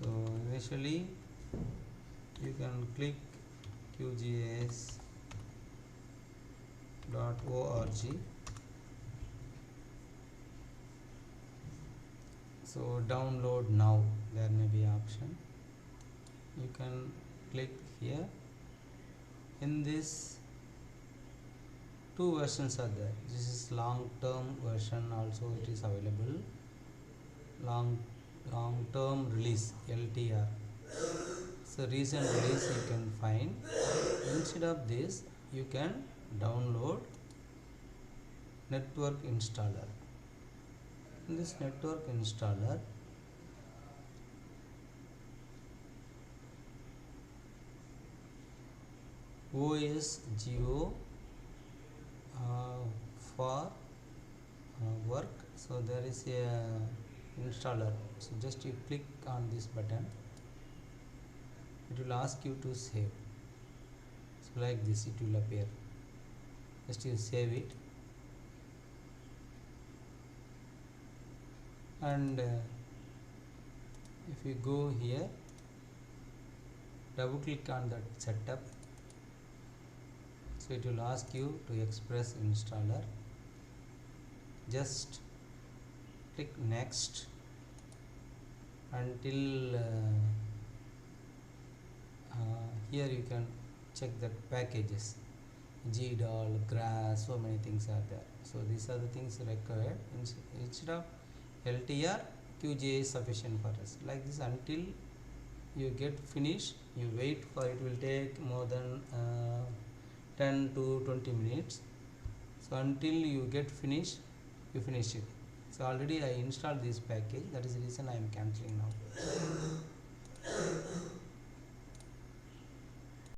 So initially you can click qgis.org. So download now, there may be option. You can click here. In this, two versions are there. This is long term version, also it is available. Long term release, LTR. So recent release you can find. Instead of this, you can download network installer. In this network installer, OSGeo for work. So there is a installer. So just you click on this button, it will ask you to save. So like this it will appear. Just you save it, and if you go here, double click on that setup. So it will ask you to express installer. Just click next until here you can check the packages, GDAL, grass, so many things are there. So these are the things required. Instead of LTR, QGIS is sufficient for us. Like this, until you get finished, you wait for it will take more than 10 to 20 minutes. So until you get finished, you finish it. So already I installed this package, that is the reason I am cancelling now.